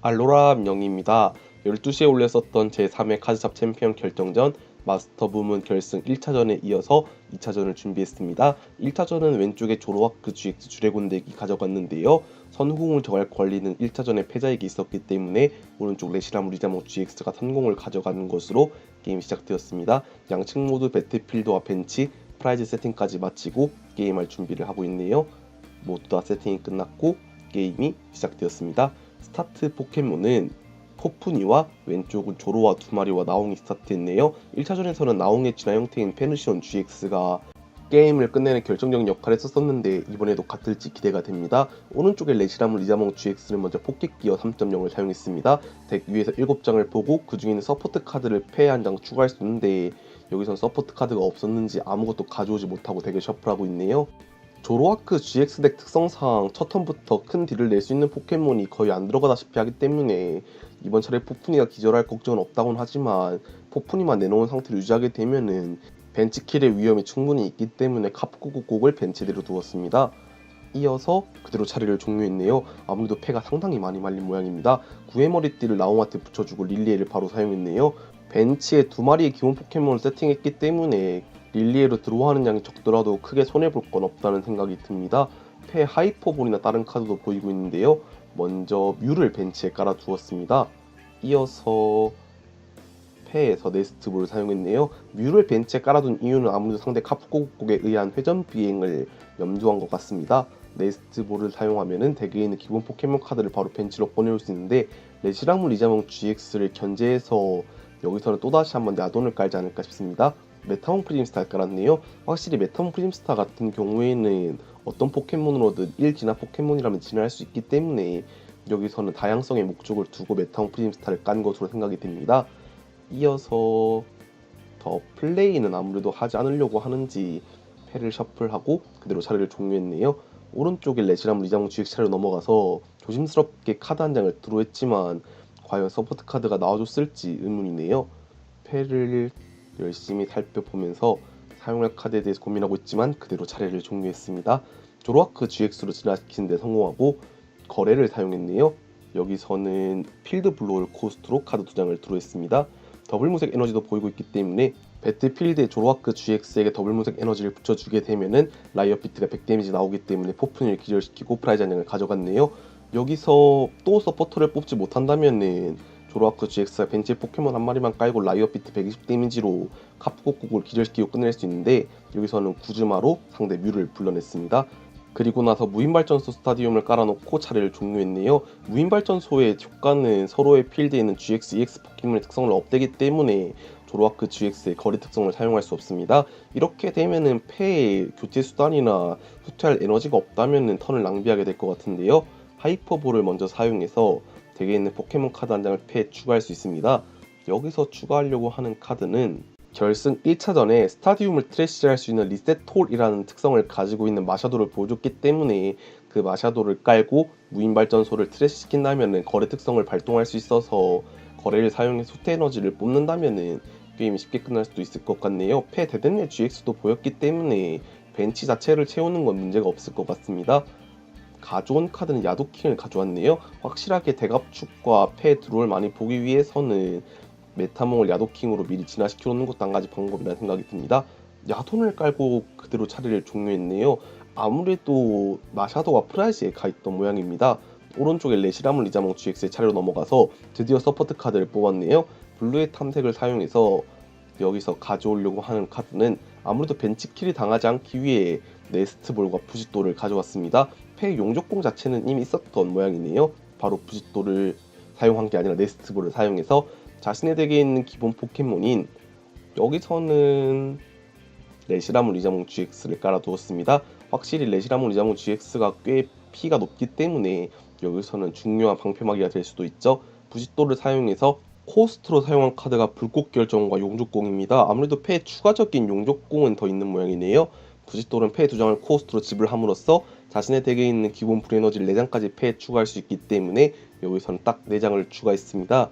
알로라 명입니다. 12시에 올렸었던 제3회 카드샵 챔피언 결정전 마스터 부문 결승 1차전에 이어서 2차전을 준비했습니다. 1차전은 왼쪽에 조로아크 GX 주레곤 덱이 가져갔는데요. 선공을 정할 권리는 1차전에 패자에게 있었기 때문에 오른쪽 레시람 리자몽 GX가 선공을 가져가는 것으로 게임이 시작되었습니다. 양측 모두 배틀필드와 벤치, 프라이즈 세팅까지 마치고 게임할 준비를 하고 있네요. 모두 다 세팅이 끝났고 게임이 시작되었습니다. 스타트 포켓몬은 포푼이와 왼쪽은 조로와 두 마리와 나옹이 스타트했네요. 1차전에서는 나옹의 진화 형태인 페르시온 GX가 게임을 끝내는 결정적인 역할을 했었는데 이번에도 같을지 기대가 됩니다. 오른쪽에 레시라문 리자몽 GX는 먼저 포켓기어 3.0을 사용했습니다. 덱 위에서 7장을 보고 그 중에는 서포트 카드를 패에 한 장 추가할 수 있는데 여기선 서포트 카드가 없었는지 아무것도 가져오지 못하고 덱을 셔플하고 있네요. 조로아크 GX 덱 특성상 첫 턴부터 큰 딜을 낼 수 있는 포켓몬이 거의 안 들어가다시피 하기 때문에 이번 차례 포푼이가 기절할 걱정은 없다곤 하지만 포푼이만 내놓은 상태를 유지하게 되면은 벤치킬의 위험이 충분히 있기 때문에 카프코국곡을 벤치대로 두었습니다. 이어서 그대로 차례를 종료했네요. 아무래도 패가 상당히 많이 말린 모양입니다. 구의 머리띠를 나옹한테 붙여주고 릴리에를 바로 사용했네요. 벤치에 두 마리의 기본 포켓몬을 세팅했기 때문에 릴리에로 들어오는 양이 적더라도 크게 손해볼 건 없다는 생각이 듭니다. 패 하이퍼볼이나 다른 카드도 보이고 있는데요. 먼저 뮤를 벤치에 깔아두었습니다. 이어서 패에서 네스트볼을 사용했네요. 뮤를 벤치에 깔아둔 이유는 아무래도 상대 카프코국곡에 의한 회전 비행을 염두한 것 같습니다. 네스트볼을 사용하면 덱에 있는 기본 포켓몬 카드를 바로 벤치로 꺼내올 수 있는데 레시라문 리자몽 GX를 견제해서 여기서는 또다시 한번 야돈을 깔지 않을까 싶습니다. 메타몬 프림스타를 깔았네요. 확실히 메타몬 프림스타 같은 경우에는 어떤 포켓몬으로든 1진화 포켓몬이라면 진화할 수 있기 때문에 여기서는 다양성의 목적을 두고 메타몬 프림스타를 깐 것으로 생각이 됩니다. 이어서 더 플레이는 아무래도 하지 않으려고 하는지 패를 셔플하고 그대로 차례를 종료했네요. 오른쪽에 레시람 리자몽 GX 차례로 넘어가서 조심스럽게 카드 한 장을 드로했지만 과연 서포트 카드가 나와줬을지 의문이네요. 패를 열심히 살펴보면서 사용할 카드에 대해서 고민하고 있지만 그대로 차례를 종료했습니다. 조로아크 GX로 진화시키는 데 성공하고 거래를 사용했네요. 여기서는 필드 블로우를 코스트로 카드 2장을 드로했습니다. 더블 무색 에너지도 보이고 있기 때문에 배틀필드에 조로아크 GX에게 더블 무색 에너지를 붙여주게 되면은 라이어 비트가 100 데미지 나오기 때문에 포푼을 기절시키고 프라이즈 한 장을 가져갔네요. 여기서 또 서포터를 뽑지 못한다면은 조로아크 GX가 벤치에 포켓몬 한 마리만 깔고 라이어 비트 120 데미지로 카프코국을 기절시키고 끝낼 수 있는데 여기서는 구즈마로 상대 뮤를 불러냈습니다. 그리고 나서 무인발전소 스타디움을 깔아놓고 차례를 종료했네요. 무인발전소의 효과는 서로의 필드에 있는 GX, EX 포켓몬의 특성을 업되기 때문에 조로아크 GX의 거리 특성을 사용할 수 없습니다. 이렇게 되면은 패에 교체 수단이나 후퇴할 에너지가 없다면은 턴을 낭비하게 될 것 같은데요. 하이퍼볼을 먼저 사용해서 덱에 있는 포켓몬 카드 한 장을 패에 추가할 수 있습니다. 여기서 추가하려고 하는 카드는 결승 1차전에 스타디움을 트래시할 수 있는 리셋톨이라는 특성을 가지고 있는 마샤도를 보여줬기 때문에 그 마샤도를 깔고 무인발전소를 트래시시킨다면 거래 특성을 발동할 수 있어서 거래를 사용해서 후퇴 에너지를 뽑는다면 게임이 쉽게 끝날 수도 있을 것 같네요. 패 데덴네 GX도 보였기 때문에 벤치 자체를 채우는 건 문제가 없을 것 같습니다. 가져온 카드는 야도킹을 가져왔네요. 확실하게 대갑축과 패 드롤 많이 보기 위해서는 메타몽을 야도킹으로 미리 진화시켜 놓는 것도 한 가지 방법이라는 생각이 듭니다. 야돈을 깔고 그대로 차례를 종료했네요. 아무래도 마샤도가 프라이즈에 가있던 모양입니다. 오른쪽에 레시라문 리자몽 GX의 차례로 넘어가서 드디어 서포트 카드를 뽑았네요. 블루의 탐색을 사용해서 여기서 가져오려고 하는 카드는 아무래도 벤치킬이 당하지 않기 위해 네스트볼과 부짓돌을 가져왔습니다. 패 용접공 자체는 이미 있었던 모양이네요. 바로 부짓돌을 사용한 게 아니라 네스트볼을 사용해서 자신의 덱에 있는 기본 포켓몬인 여기서는 레시라문 리자몽 GX를 깔아두었습니다. 확실히 레시라문 리자몽 GX가 꽤 피가 높기 때문에 여기서는 중요한 방패막이가 될 수도 있죠. 부싯돌을 사용해서 코스트로 사용한 카드가 불꽃 결정과 용족공입니다. 아무래도 패에 추가적인 용족공은 더 있는 모양이네요. 부싯돌은 패 2장을 코스트로 지불함으로써 자신의 덱에 있는 기본 불에너지를 4장까지 패에 추가할 수 있기 때문에 여기서는 딱 4장을 추가했습니다.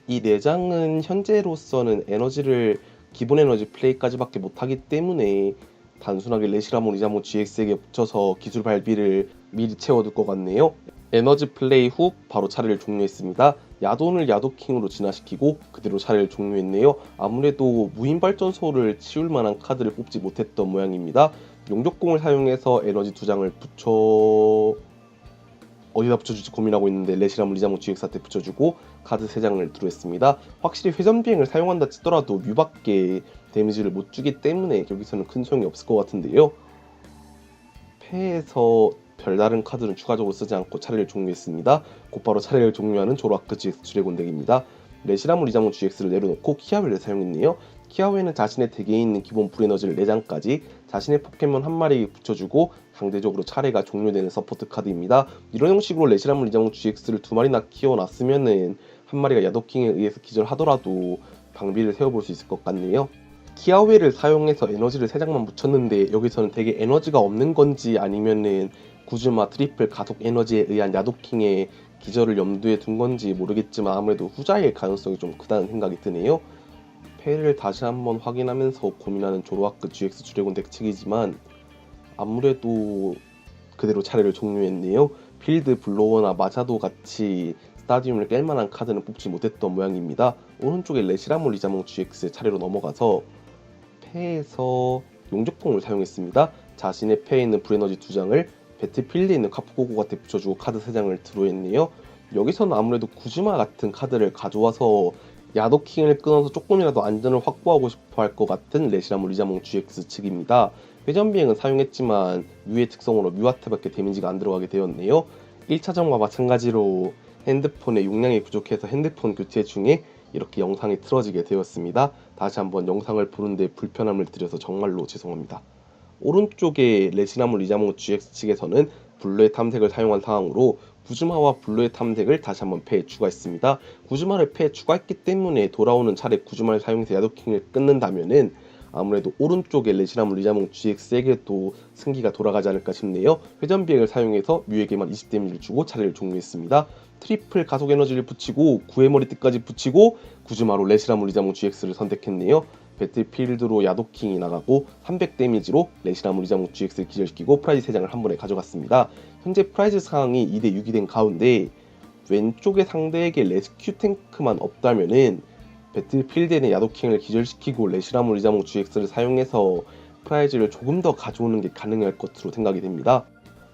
이 4장은 현재로서는 에너지를 기본 에너지 플레이까지밖에 못하기 때문에 단순하게 레시라몬 리자몬 GX에게 붙여서 기술 발비를 미리 채워둘 것 같네요. 에너지 플레이 후 바로 차례를 종료했습니다. 야돈을 야도킹으로 진화시키고 그대로 차례를 종료했네요. 아무래도 무인발전소를 치울 만한 카드를 뽑지 못했던 모양입니다. 용접공을 사용해서 에너지 2장을 어디다 붙여줄지 고민하고 있는데 레시라무 리자몽 GX한테 붙여주고 카드 3장을 드로했습니다. 확실히 회전비행을 사용한다 치더라도 뮤밖에 데미지를 못 주기 때문에 여기서는 큰 소용이 없을 것 같은데요. 패에서 별다른 카드는 추가적으로 쓰지 않고 차례를 종료했습니다. 곧바로 차례를 종료하는 조로아크 GX 드래곤 덱입니다. 레시라무 리자몽 GX를 내려놓고 키아웨를 사용했네요. 키아웨는 자신의 덱에 있는 기본 불에너지를 4장까지 자신의 포켓몬 한 마리 붙여주고 상대적으로 차례가 종료되는 서포트 카드입니다. 이런 형식으로 레시라무 리자몽 GX를 2마리나 키워놨으면은 한 마리가 야도킹에 의해서 기절하더라도 방비를 세워볼 수 있을 것 같네요. 키아웨를 사용해서 에너지를 3장만 붙였는데 여기서는 되게 에너지가 없는 건지 아니면은 구즈마 트리플 가속 에너지에 의한 야도킹의 기절을 염두에 둔 건지 모르겠지만 아무래도 후자일 가능성이 좀 크다는 생각이 드네요. 패를 다시 한번 확인하면서 고민하는 조로아크 GX 드래곤 덱 측이지만 아무래도 그대로 차례를 종료했네요. 필드 블로워나 마샤도 같이 스타디움을 깰 만한 카드는 뽑지 못했던 모양입니다. 오른쪽에 레시라모 리자몽 GX의 차례로 넘어가서 패에서 용접공을 사용했습니다. 자신의 패에 있는 불에너지 2장을 배틀필드에 있는 카프고고한테 붙여주고 카드 3장을 드로했네요. 여기서는 아무래도 구즈마 같은 카드를 가져와서 야도킹을 끊어서 조금이라도 안전을 확보하고 싶어 할 것 같은 레시라모 리자몽 GX 측입니다. 회전비행은 사용했지만 뮤의 특성으로 뮤한테밖에 데미지가 안 들어가게 되었네요. 1차전과 마찬가지로 핸드폰에 용량이 부족해서 핸드폰 교체 중에 이렇게 영상이 틀어지게 되었습니다. 다시 한번 영상을 보는데 불편함을 드려서 정말로 죄송합니다. 오른쪽에 레시나무 리자몽 GX 측에서는 블루의 탐색을 사용한 상황으로 구즈마와 블루의 탐색을 다시 한번 패에 추가했습니다. 구즈마를 패에 추가했기 때문에 돌아오는 차례 구즈마를 사용해서 야도킹을 끊는다면은 아무래도 오른쪽에 레시나무 리자몽 GX에게도 승기가 돌아가지 않을까 싶네요. 회전비행을 사용해서 뮤에게만 20데미지를 주고 차례를 종료했습니다. 트리플 가속 에너지를 붙이고 구의 머리띠까지 붙이고 구즈마로 레시나무 리자몽 GX를 선택했네요. 배틀필드로 야도킹이 나가고 300데미지로 레시나무 리자몽 GX를 기절시키고 프라이즈 3장을 한 번에 가져갔습니다. 현재 프라이즈 상황이 2대6이 된 가운데 왼쪽에 상대에게 레스큐 탱크만 없다면은 배틀필드에 있는 야도킹을 기절시키고 레시라모 리자몽 GX를 사용해서 프라이즈를 조금 더 가져오는 게 가능할 것으로 생각이 됩니다.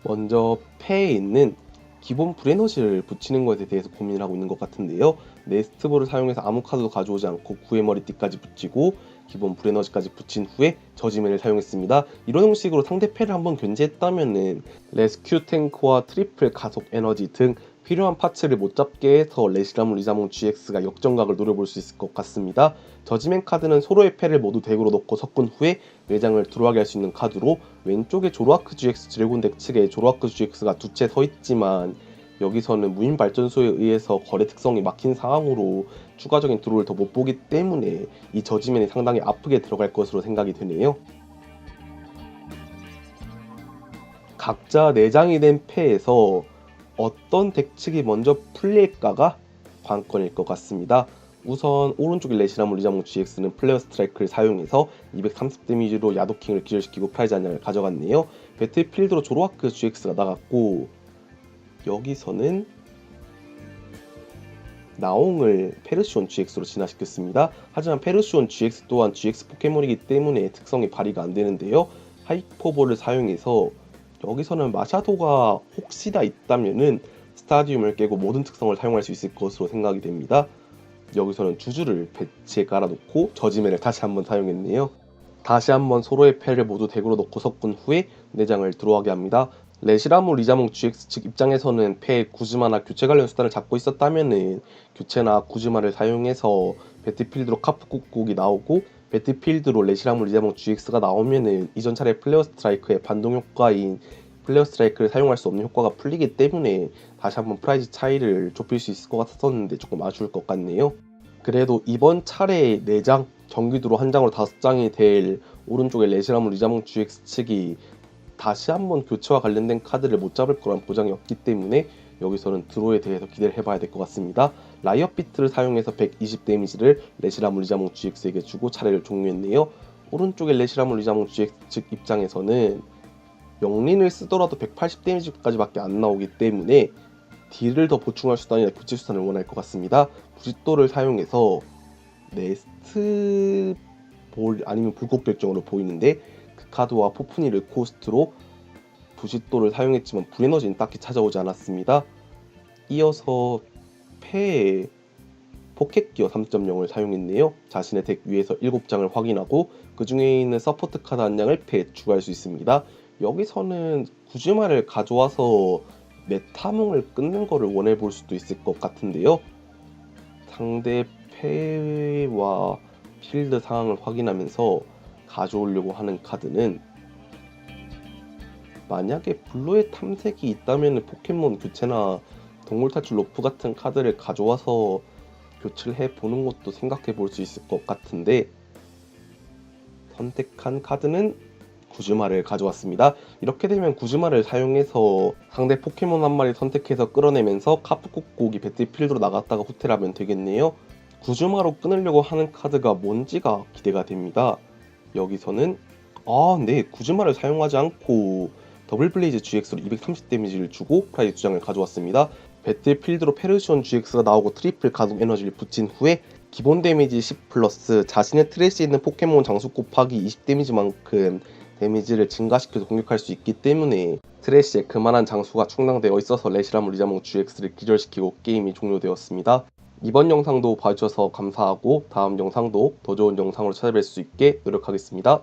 먼저 패에 있는 기본 불에너지를 붙이는 것에 대해서 고민을 하고 있는 것 같은데요. 네스트볼을 사용해서 아무 카드도 가져오지 않고 구의 머리띠까지 붙이고 기본 불에너지까지 붙인 후에 저지맨을 사용했습니다. 이런 형식으로 상대 패를 한번 견제했다면은 레스큐 탱크와 트리플 가속 에너지 등 필요한 파츠를 못 잡게 해서 레시라모 리자몽 GX가 역전각을 노려볼 수 있을 것 같습니다. 저지맨 카드는 서로의 패를 모두 덱으로 넣고 섞은 후에 4장을 들어가게 할 수 있는 카드로 왼쪽에 조로아크 GX 드래곤 덱 측에 조로아크 GX가 두 채 서 있지만 여기서는 무인 발전소에 의해서 거래 특성이 막힌 상황으로 추가적인 드로우를 더 못 보기 때문에 이 저지맨이 상당히 아프게 들어갈 것으로 생각이 되네요. 각자 4장이 된 패에서 어떤 덱 측이 먼저 풀릴까가 관건일 것 같습니다. 우선 오른쪽에 레시나무 리자몽 GX는 플레어 스트라이크를 사용해서 230 데미지로 야도킹을 기절시키고 프라이즈 한 장을 가져갔네요. 배틀필드로 조로아크 GX가 나갔고 여기서는 나옹을 페르시온 GX로 진화시켰습니다. 하지만 페르시온 GX 또한 GX 포켓몬이기 때문에 특성이 발휘가 안 되는데요. 하이퍼볼을 사용해서 여기서는 마샤도가 혹시나 있다면은 스타디움을 깨고 모든 특성을 사용할 수 있을 것으로 생각이 됩니다. 여기서는 주주를 배치에 깔아놓고 저지맨을 다시 한번 사용했네요. 다시 한번 서로의 패를 모두 덱으로 넣고 섞은 후에 4장을 들어가게 합니다. 레시라모 리자몽 GX 측 입장에서는 패에 구즈마나 교체 관련 수단을 잡고 있었다면은 교체나 구즈마를 사용해서 배틀필드로 카프국국이 나오고 배틀필드로 레시라모 리자몽 GX가 나오면은 이전 차례 플레어 스트라이크의 반동 효과인 플레어 스트라이크를 사용할 수 없는 효과가 풀리기 때문에 다시 한번 프라이즈 차이를 좁힐 수 있을 것 같았었는데 조금 아쉬울 것 같네요. 그래도 이번 차례에 4장, 정규드로 한 장으로 5장이 될 오른쪽에 레시라모 리자몽 GX 측이 다시 한번 교체와 관련된 카드를 못 잡을 거란 보장이 없기 때문에 여기서는 드로에 대해서 기대를 해봐야 될 것 같습니다. 라이엇 비트를 사용해서 120 데미지를 레시라모 리자몽 GX에게 주고 차례를 종료했네요. 오른쪽에 레시라모 리자몽 GX 측 입장에서는 영린을 쓰더라도 180 데미지까지밖에 안 나오기 때문에 딜을 더 보충할 수단이나 교체 수단을 원할 것 같습니다. 부싯돌을 사용해서 네스트 볼 아니면 불꽃 결정으로 보이는데 그 카드와 포프니를 코스트로 부싯돌을 사용했지만 불에너지는 딱히 찾아오지 않았습니다. 이어서 폐에 포켓기어 3.0을 사용했네요. 자신의 덱 위에서 7장을 확인하고 그 중에 있는 서포트 카드 한 장을 폐에 추가할 수 있습니다. 여기서는 구즈마를 가져와서 메타몽을 끊는 거를 원해 볼 수도 있을 것 같은데요. 상대 패와 필드 상황을 확인하면서 가져오려고 하는 카드는 만약에 블루의 탐색이 있다면 포켓몬 교체나 동물 탈출 로프 같은 카드를 가져와서 교체를 해보는 것도 생각해 볼 수 있을 것 같은데 선택한 카드는 구즈마를 가져왔습니다. 이렇게 되면 구즈마를 사용해서 상대 포켓몬 한 마리 선택해서 끌어내면서 카프코곡이 배틀필드로 나갔다가 후퇴하면 되겠네요. 구즈마로 끊으려고 하는 카드가 뭔지가 기대가 됩니다. 여기서는 네, 구즈마를 사용하지 않고 더블 블레이즈 GX로 230 데미지를 주고 프라이드 2장을 가져왔습니다. 배틀필드로 페르시온 GX가 나오고 트리플 가속 에너지를 붙인 후에 기본 데미지 10 플러스 자신의 트레이스에 있는 포켓몬 장수 곱하기 20 데미지만큼 데미지를 증가시켜서 공격할 수 있기 때문에 트래시에 그만한 장수가 충당되어 있어서 레시라무 리자몽 GX를 기절시키고 게임이 종료되었습니다. 이번 영상도 봐주셔서 감사하고 다음 영상도 더 좋은 영상으로 찾아뵐 수 있게 노력하겠습니다.